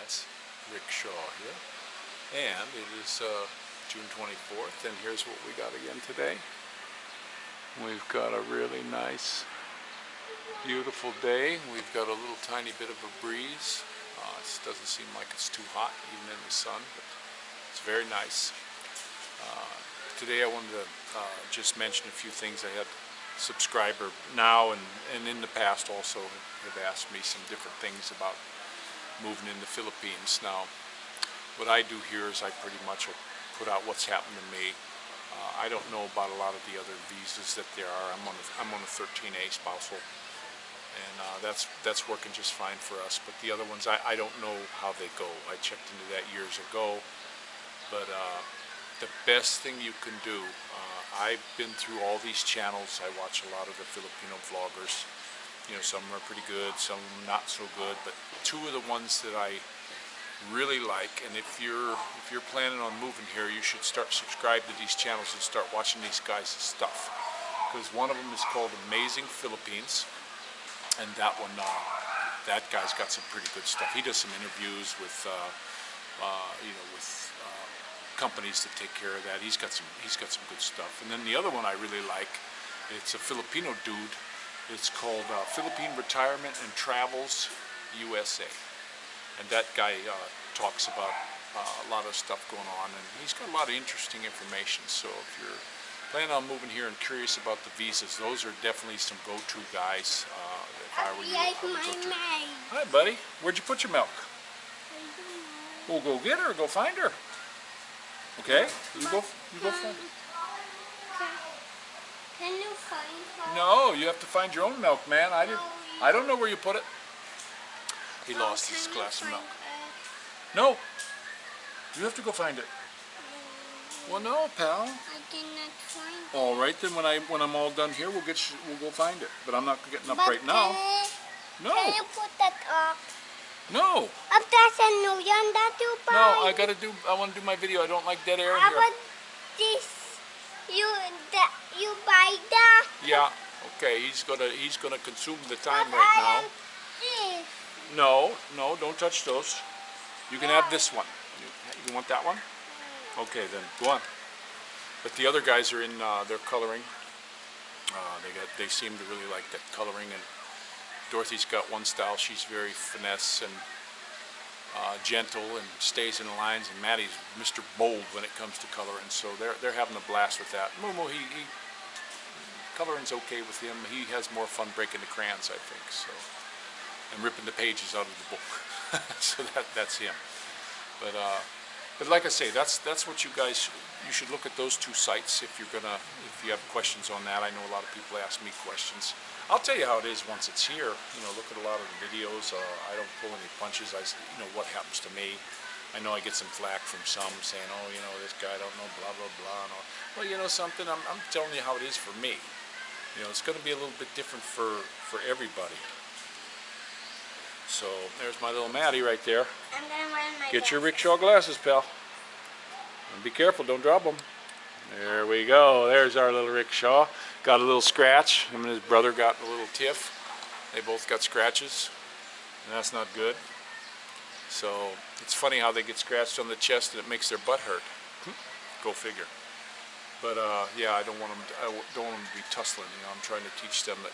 guys, Rick Shaw here, and it is June 24th, and here's what we got again today. We've got a really nice, beautiful day. We've got a little tiny bit of a breeze. It doesn't seem like it's too hot, even in the sun, but it's very nice. Today I wanted to just mention a few things. I had a subscriber now and in the past also have asked me some different things about moving in the Philippines. Now, what I do here is I pretty much put out what's happened to me. I don't know about a lot of the other visas that there are. I'm on a 13A spousal, and that's working just fine for us. But the other ones, I don't know how they go. I checked into that years ago. But the best thing you can do, I've been through all these channels. I watch a lot of the Filipino vloggers. You know, some are pretty good, some not so good, but two of the ones that I really like, and if you're planning on moving here, you should start subscribing to these channels and start watching these guys' stuff. Because one of them is called Amazing Philippines, and that one, that guy's got some pretty good stuff. He does some interviews with, with companies that take care of that. He's got some good stuff. And then the other one I really like, it's a Filipino dude. It's called Philippine Retirement and Travels USA, and that guy talks about a lot of stuff going on, and he's got a lot of interesting information. So if you're planning on moving here and curious about the visas, those are definitely some go-to guys. If I were you, I would go to. Hi, buddy. Where'd you put your milk? We'll go get her or go find her. Okay? You go find her. Can you find her? No, you have to find your own milk, man. I don't know where you put it. He lost his glass of milk. No, you have to go find it. Well, no, pal. I cannot find it. All right, then when I'm all done here, we'll go find it. But I'm not getting up right now. No. Can you put that up? No. Up that's a new yan that you buy. No, I want to do my video. I don't like dead air in How here. about this? You buy that? Yeah. Okay. He's gonna consume the time right now. This. No, don't touch those. You can have this one. You want that one? Okay, then go on. But the other guys are in. They're coloring. They seem to really like that coloring. And Dorothy's got one style. She's very finesse and gentle and stays in the lines. And Maddie's Mr. Bold when it comes to coloring. So they're having a blast with that. Momo, coloring's okay with him. He has more fun breaking the crayons, I think. So. And ripping the pages out of the book. So that's him. But like I say, that's what you should look at those two sites if you have questions on that. I know a lot of people ask me questions. I'll tell you how it is once it's here. You know, look at a lot of the videos. I don't pull any punches. What happens to me. I know I get some flack from some saying, oh, you know, this guy don't know, blah blah blah. And all. Well, you know something. I'm telling you how it is for me. You know, it's going to be a little bit different for everybody. So there's my little Maddie right there. I'm gonna wear my Get your Rick Shaw glasses, pal. And be careful, don't drop them. There we go. There's our little Rick Shaw. Got a little scratch. Him and his brother got a little tiff. They both got scratches, and that's not good. So it's funny how they get scratched on the chest and it makes their butt hurt. Go figure. But yeah, I don't want them to be tussling. You know, I'm trying to teach them that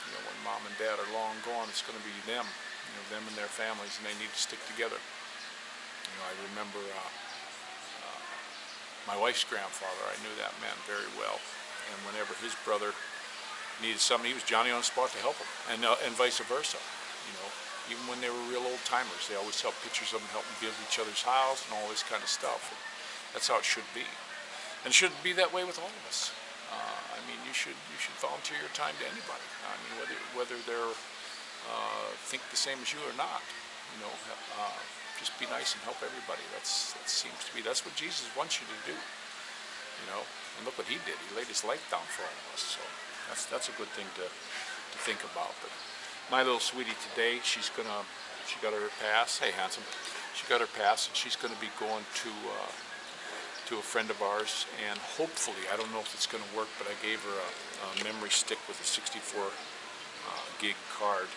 you know, when mom and dad are long gone, it's going to be them, you know, them and their families, and they need to stick together. You know, I remember my wife's grandfather. I knew that man very well, and whenever his brother needed something, he was Johnny on the spot to help him, and vice versa. You know, even when they were real old timers, they always helped pictures of them, help them build each other's house and all this kind of stuff. And that's how it should be, and it should be that way with all of us. I mean, you should volunteer your time to anybody. I mean, whether they're think the same as you or not. You know, just be nice and help everybody. That seems to be that's what Jesus wants you to do. You know, and look what He did. He laid His life down for all of us. So that's a good thing to think about. But my little sweetie today, she got her pass. Hey, handsome. She got her pass, and she's going to be going to a friend of ours, and hopefully, I don't know if it's going to work, but I gave her a memory stick with a 64 gig card,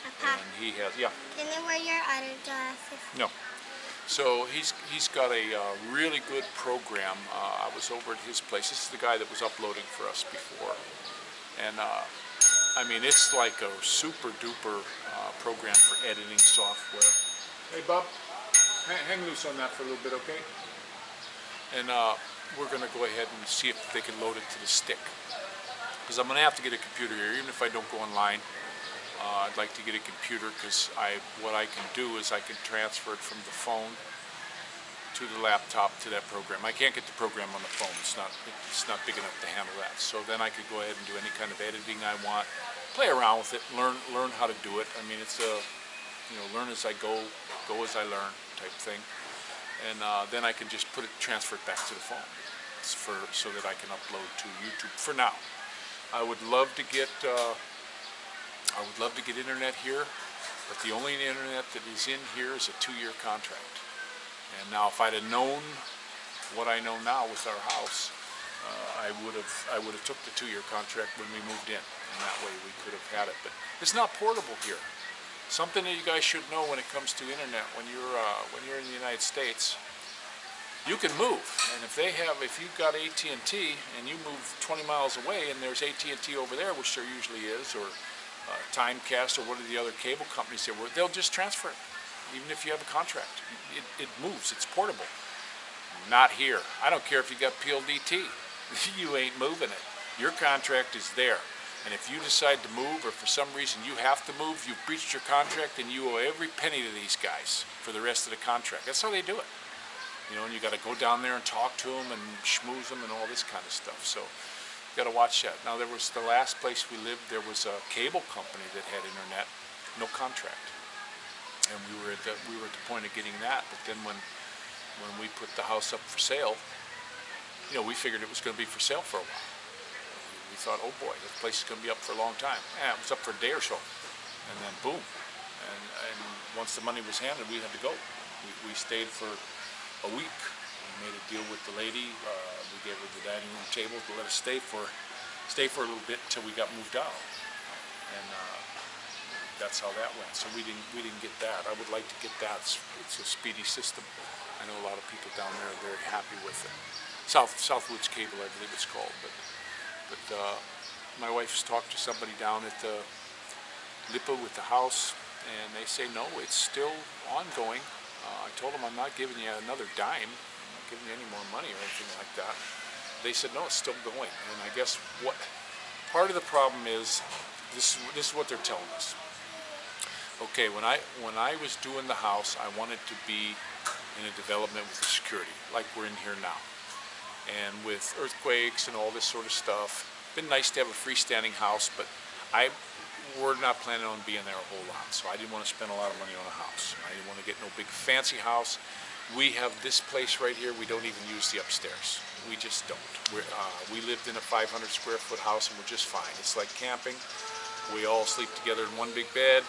Papa, and he has, yeah, can you wear your other glasses? no. So he's got a really good program. I was over at his place. This is the guy that was uploading for us before, and I mean it's like a super duper program for editing software. Hey Bob, hang loose on that for a little bit, okay? And we're going to go ahead and see if they can load it to the stick, because I'm going to have to get a computer here, even if I don't go online. I'd like to get a computer because what I can do is I can transfer it from the phone to the laptop to that program. I can't get the program on the phone. It's not big enough to handle that. So then I could go ahead and do any kind of editing I want, play around with it, learn how to do it. I mean, it's a learn as I go as I learn type thing. And then I can just transfer it back to the phone so that I can upload to YouTube for now. I would love to get internet here, but the only internet that is in here is a 2-year contract. And now, if I'd have known what I know now with our house, I would have took the 2-year contract when we moved in, and that way we could have had it. But it's not portable here. Something that you guys should know when it comes to internet, when you're in the United States, you can move, and if you've got AT&T and you move 20 miles away and there's AT&T over there, which there usually is, or Timecast, or what are the other cable companies there, they'll just transfer it, even if you have a contract. It moves, it's portable. Not here. I don't care if you got PLDT, you ain't moving it. Your contract is there. And if you decide to move, or for some reason you have to move, you've breached your contract, and you owe every penny to these guys for the rest of the contract. That's how they do it. And you got to go down there and talk to them and schmooze them and all this kind of stuff. So you got to watch that. Now, there was the last place we lived, there was a cable company that had internet, no contract. And we were at the point of getting that. But then when we put the house up for sale, we figured it was going to be for sale for a while. We thought, oh boy, this place is going to be up for a long time. It was up for a day or so, and then boom. And once the money was handed, we had to go. We stayed for a week. We made a deal with the lady. We gave her the dining room table to let us stay for a little bit until we got moved out. And that's how that went. So we didn't get that. I would like to get that. It's a speedy system. I know a lot of people down there are very happy with it. Southwoods Cable, I believe it's called. But my wife's talked to somebody down at the Lipa with the house, and they say no, it's still ongoing. I told them I'm not giving you another dime. I'm not giving you any more money or anything like that. They said no, it's still going. And I guess what part of the problem is, this is what they're telling us. Okay, when I was doing the house, I wanted to be in a development with the security, like we're in here now. And with earthquakes and all this sort of stuff, been nice to have a freestanding house, but we're not planning on being there a whole lot, so I didn't want to spend a lot of money on a house. I didn't want to get no big fancy house. We have this place right here. We don't even use the upstairs. We just don't. We lived in a 500 square foot house, and we're just fine. It's like camping. We all sleep together in one big bed.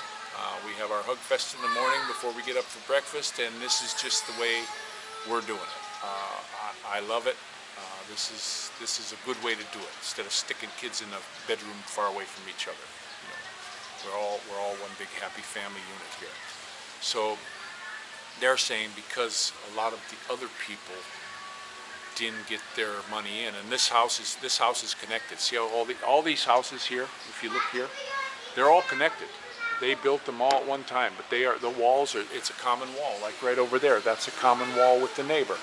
We have our hug fest in the morning before we get up for breakfast, and this is just the way we're doing it. I love it. This is a good way to do it, instead of sticking kids in a bedroom far away from each other. We're all one big happy family unit here. So they're saying because a lot of the other people didn't get their money in, and this house is connected. See how all these houses here, if you look here, they're all connected. They built them all at one time, but the walls are, it's a common wall, like right over there. That's a common wall with the neighbor.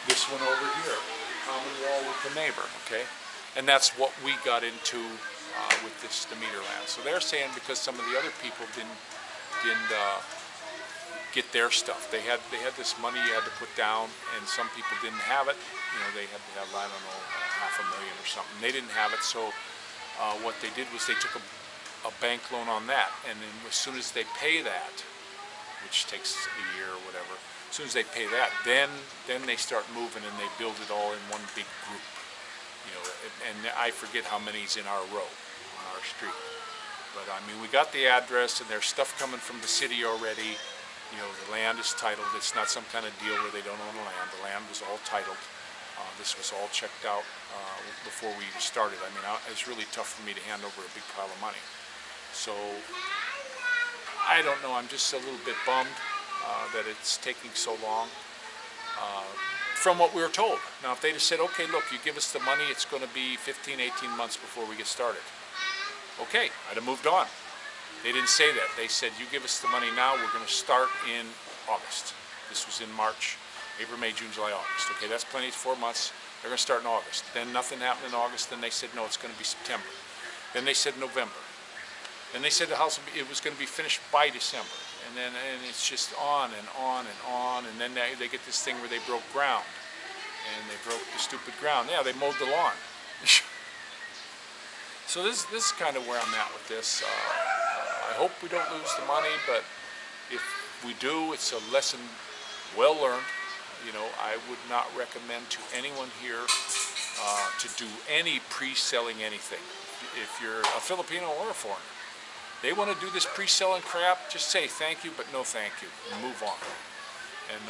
This one over here, common wall with the neighbor, okay? And that's what we got into with the meter land. So they're saying because some of the other people didn't get their stuff. They had this money you had to put down, and some people didn't have it. They had to have, I don't know, $500,000 or something. They didn't have it, so what they did was they took a bank loan on that, and then as soon as they pay that, which takes a year or whatever, as soon as they pay that, then they start moving and they build it all in one big group. And I forget how many's in our row on our street. But I mean, we got the address, and there's stuff coming from the city already. The land is titled. It's not some kind of deal where they don't own the land. The land was all titled. This was all checked out before we even started. I mean, it's really tough for me to hand over a big pile of money. So I don't know, I'm just a little bit bummed that it's taking so long from what we were told. Now, if they just said, okay, look, you give us the money, it's going to be 15, 18 months before we get started. Okay, I'd have moved on. They didn't say that. They said, you give us the money now, we're going to start in August. This was in March, April, May, June, July, August. Okay, that's plenty, it's 4 months. They're going to start in August. Then nothing happened in August. Then they said, no, it's going to be September. Then they said November. Then they said the house, it was going to be finished by December. And it's just on and on and on. And then they get this thing where they broke ground. And they broke the stupid ground. Yeah, they mowed the lawn. So this is kind of where I'm at with this. I hope we don't lose the money, but if we do, it's a lesson well learned. You know, I would not recommend to anyone here to do any pre-selling anything. If you're a Filipino or a foreigner, they want to do this pre-selling crap, just say thank you, but no thank you, and move on. And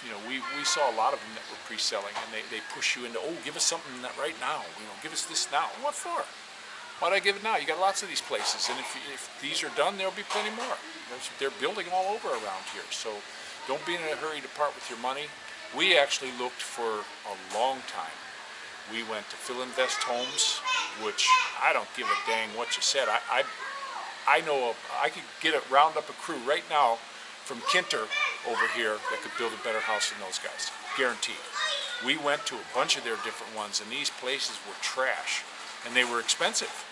you know, we saw a lot of them that were pre-selling, and they push you into, oh, give us something right now, you know, give us this now. What for? Why'd I give it now? You got lots of these places, and if these are done, there'll be plenty more. They're building all over around here, so don't be in a hurry to part with your money. We actually looked for a long time. We went to Philinvest Homes, which I don't give a dang what you said. I know I could round up a crew right now from Kinter over here that could build a better house than those guys, guaranteed. We went to a bunch of their different ones, and these places were trash, and they were expensive.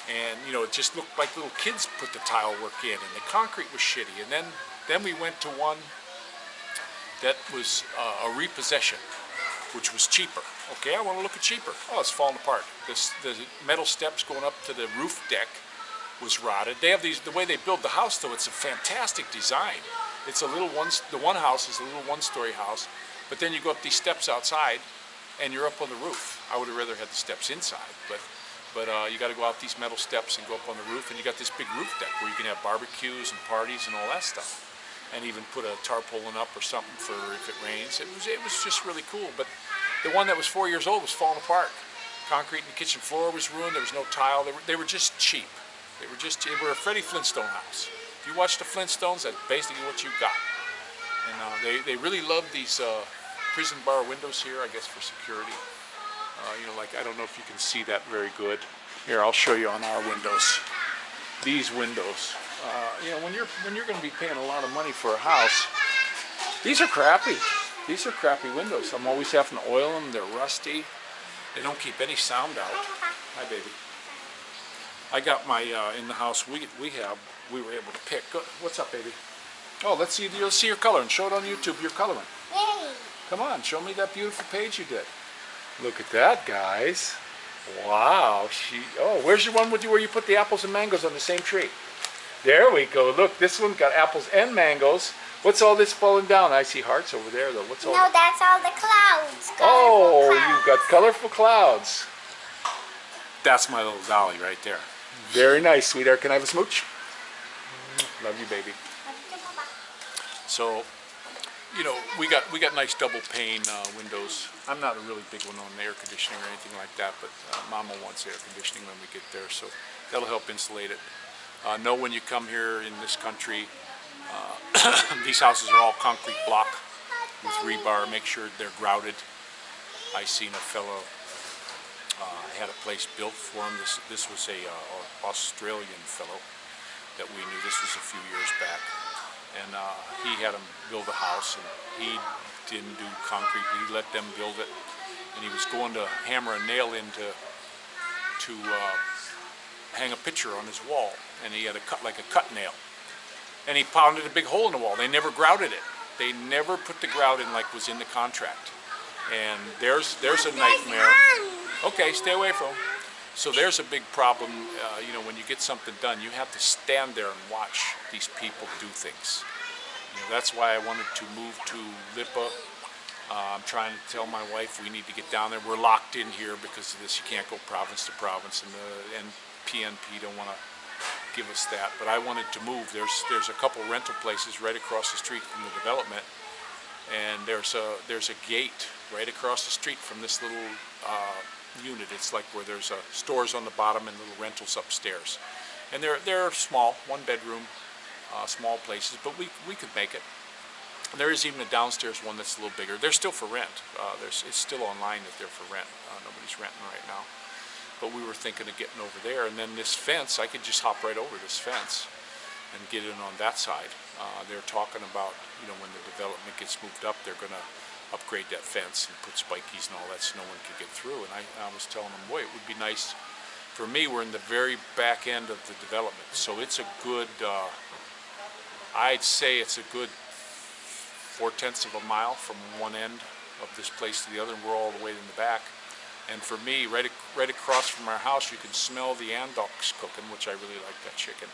And you know, it just looked like little kids put the tile work in, and the concrete was shitty. And then we went to one that was a repossession, which was cheaper. Okay, I want to look at cheaper. Oh, it's falling apart. The metal steps going up to the roof deck was rotted. They have these, the way they build the house though, it's a fantastic design. It's a little the one house is a little one-story house, but then you go up these steps outside and you're up on the roof. I would have rather had the steps inside, but you got to go out these metal steps and go up on the roof, and you got this big roof deck where you can have barbecues and parties and all that stuff, and even put a tarpaulin up or something for if it rains. It was just really cool. But the one that was 4 years old was falling apart. Concrete in the kitchen floor was ruined. There was no tile. They were just cheap. They were a Freddie Flintstone house. If you watch the Flintstones, that's basically what you got. And they really love these prison bar windows here, I guess, for security. You know, like, I don't know if you can see that very good. Here, I'll show you on our windows. These windows. You know, when you're going to be paying a lot of money for a house, these are crappy. These are crappy windows. I'm always having to oil them. They're rusty. They don't keep any sound out. Hi, baby. I got my in the house we were able to pick. What's up, baby? Oh, let's see your coloring. Show it on YouTube. You're coloring. Yay. Come on, show me that beautiful page you did. Look at that, guys. Wow. Oh, where's your one where you put the apples and mangoes on the same tree? There we go. Look, this one got apples and mangoes. What's all this falling down? I see hearts over there, though. What's all? No, that's all the clouds. Oh, Clouds. you've got colorful clouds. That's my little dolly right there. Very nice, sweetheart. Can I have a smooch? Love you, baby. So, you know, we got nice double pane windows. I'm not a really big one on air conditioning or anything like that, but Mama wants air conditioning when we get there, so that'll help insulate it. Know when you come here in this country, these houses are all concrete block with rebar. Make sure they're grouted. I seen a fellow had a place built for him. This was a Australian fellow that we knew. This was a few years back, and he had him build a house, and he didn't do concrete. He let them build it, and he was going to hammer a nail in to hang a picture on his wall, and he had a cut nail, and he pounded a big hole in the wall. They never grouted it. They never put the grout in like was in the contract, and there's a nightmare. Okay, stay away from him. So there's a big problem. You know, when you get something done, you have to stand there and watch these people do things. You know, that's why I wanted to move to Lipa. I'm trying to tell my wife we need to get down there. We're locked in here because of this. You can't go province to province, and PNP don't want to give us that. But I wanted to move. There's a couple rental places right across the street from the development, and there's a gate right across the street from this little unit. It's like where there's stores on the bottom and little rentals upstairs, and they're small, 1 bedroom, small places, but we could make it. And there is even a downstairs one that's a little bigger. They're still for rent. It's still online that they're for rent. Nobody's renting right now. But we were thinking of getting over there, and then this fence, I could just hop right over this fence and get in on that side. They're talking about, when the development gets moved up, they're going to upgrade that fence and put spikies and all that so no one could get through. And I was telling them, boy, it would be nice. For me, we're in the very back end of the development, so it's a good, I'd say it's a good 4/10 of a mile from one end of this place to the other, and we're all the way in the back. And for me, right across from our house, you can smell the andox cooking, which I really like that chicken.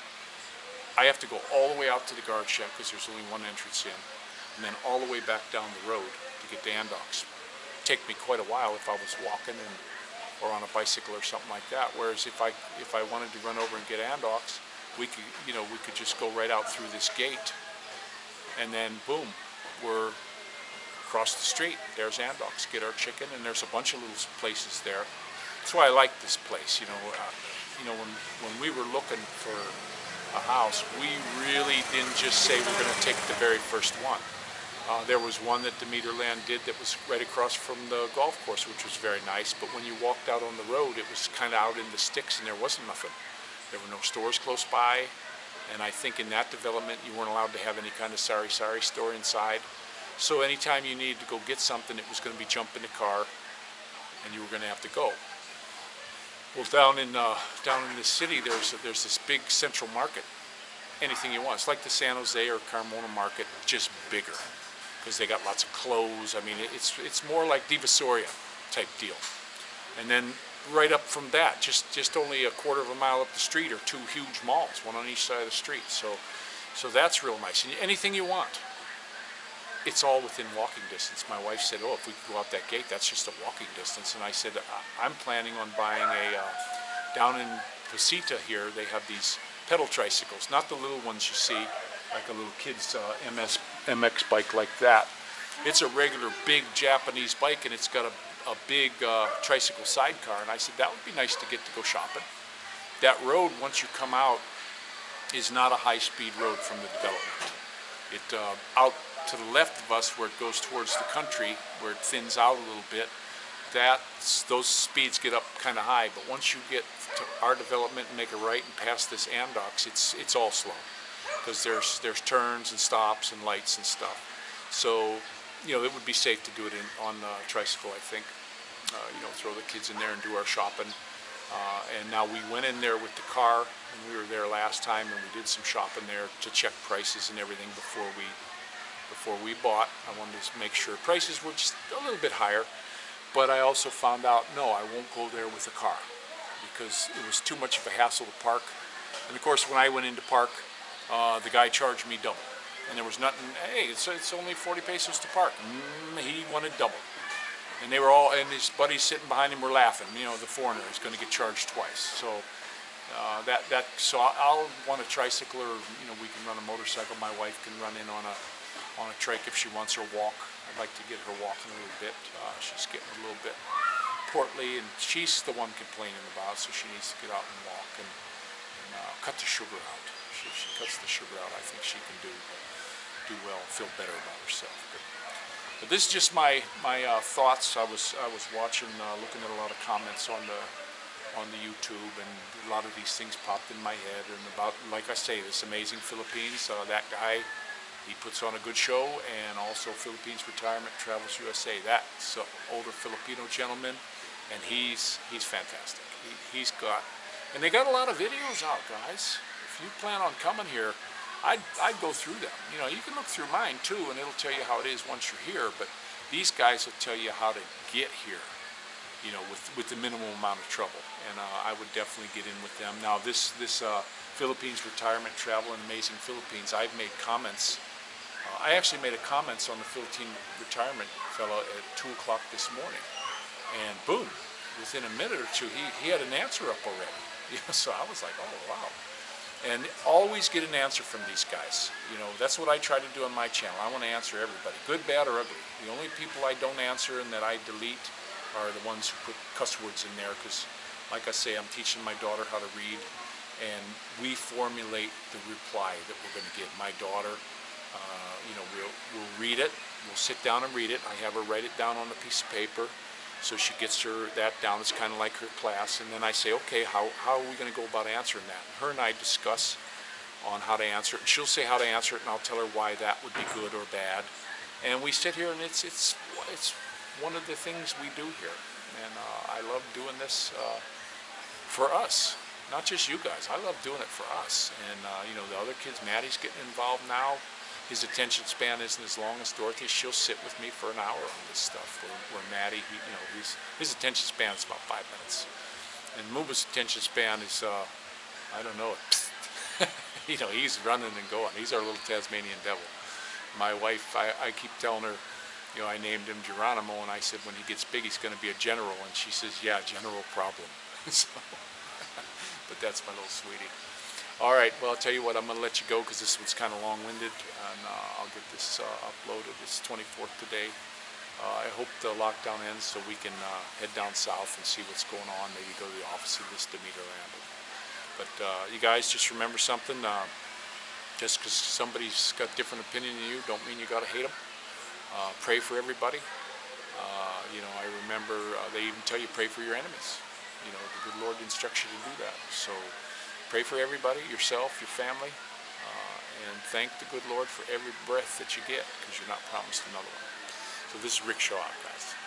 I have to go all the way out to the guard shack because there's only one entrance in, and then all the way back down the road to get to andox. Take me quite a while if I was walking or on a bicycle or something like that. Whereas if I wanted to run over and get andox, we could just go right out through this gate, and then boom, we're across the street. There's andox. Get our chicken, and there's a bunch of little places there. That's why I like this place. When we were looking for a house, we really didn't just say we're going to take the very first one. There was one that Demeterland did that was right across from the golf course, which was very nice. But when you walked out on the road, it was kind of out in the sticks, and there wasn't nothing. There were no stores close by, and I think in that development you weren't allowed to have any kind of sari store inside. So anytime you needed to go get something, it was going to be jump in the car, and you were going to have to go. Well, down in the city, there's this big central market. Anything you want. It's like the San Jose or Carmona market, just bigger, because they got lots of clothes. I mean, it's more like Divisoria type deal. And then right up from that, just only a quarter of a mile up the street, are two huge malls, one on each side of the street. So that's real nice. And anything you want, it's all within walking distance. My wife said, oh, if we could go out that gate, that's just a walking distance. And I said, I'm planning on buying down in Pasita here, they have these pedal tricycles, not the little ones you see, like a little kid's MX bike like that. It's a regular big Japanese bike, and it's got a big tricycle sidecar. And I said, that would be nice to get to go shopping. That road, once you come out, is not a high-speed road from the development. Out to the left of us, where it goes towards the country, where it thins out a little bit, those speeds get up kind of high. But once you get to our development and make a right and pass this andox, it's all slow, because there's turns and stops and lights and stuff. So it would be safe to do it on a tricycle, I think. Throw the kids in there and do our shopping. And now we went in there with the car, and we were there last time, and we did some shopping there to check prices and everything before we bought. I wanted to make sure prices were just a little bit higher, but I also found out, no, I won't go there with a car, because it was too much of a hassle to park. And of course, when I went into park, the guy charged me double, and there was nothing. Hey, it's only 40 pesos to park. He wanted double. And they were all, and his buddies sitting behind him were laughing. The foreigner is going to get charged twice. So so I'll want a tricycle, or we can run a motorcycle. My wife can run in on a trike if she wants her walk. I'd like to get her walking a little bit. She's getting a little bit portly, and she's the one complaining about, so she needs to get out and walk and cut the sugar out. If she cuts the sugar out, I think she can do well, feel better about herself. But this is just my thoughts. I was watching, looking at a lot of comments on the YouTube, and a lot of these things popped in my head. And about, like I say, this amazing Philippines. That guy, he puts on a good show, and also Philippines Retirement Travels USA. That's an older Filipino gentleman, and he's fantastic. He's got, and they got a lot of videos out, guys. If you plan on coming here, I'd go through them. You can look through mine too, and it'll tell you how it is once you're here. But these guys will tell you how to get here, with the minimal amount of trouble. And I would definitely get in with them. Now, this Philippines Retirement Travel and Amazing Philippines, I've made comments. I actually made a comments on the Philippine Retirement fellow at 2 o'clock this morning, and boom, within a minute or two, he had an answer up already. So I was like, oh wow. And always get an answer from these guys. That's what I try to do on my channel. I want to answer everybody, good, bad, or ugly. The only people I don't answer and that I delete are the ones who put cuss words in there, because, like I say, I'm teaching my daughter how to read, and we formulate the reply that we're going to give. My daughter, we'll read it. We'll sit down and read it. I have her write it down on a piece of paper, so she gets that down. It's kind of like her class. And then I say, okay, how are we going to go about answering that? Her and I discuss on how to answer it. And she'll say how to answer it, and I'll tell her why that would be good or bad. And we sit here, and it's one of the things we do here. And I love doing this for us. Not just you guys. I love doing it for us. And the other kids, Maddie's getting involved now. His attention span isn't as long as Dorothy. She'll sit with me for an hour on this stuff. Where Maddie, his attention span is about 5 minutes, and Muba's attention span is, I don't know, he's running and going. He's our little Tasmanian devil. My wife, I keep telling her, I named him Geronimo, and I said when he gets big, he's going to be a general, and she says, yeah, general problem. So. But that's my little sweetie. All right, well, I'll tell you what, I'm going to let you go because this one's kind of long-winded, and I'll get this uploaded. It's 24th today. I hope the lockdown ends so we can head down south and see what's going on, maybe go to the office of this Demeter Randall. But you guys just remember something, just because somebody's got a different opinion than you, don't mean you got to hate them. Pray for everybody. I remember they even tell you pray for your enemies. The good Lord instructs you to do that. So pray for everybody, yourself, your family, and thank the good Lord for every breath that you get, because you're not promised another one. So this is Rick Shaw, guys.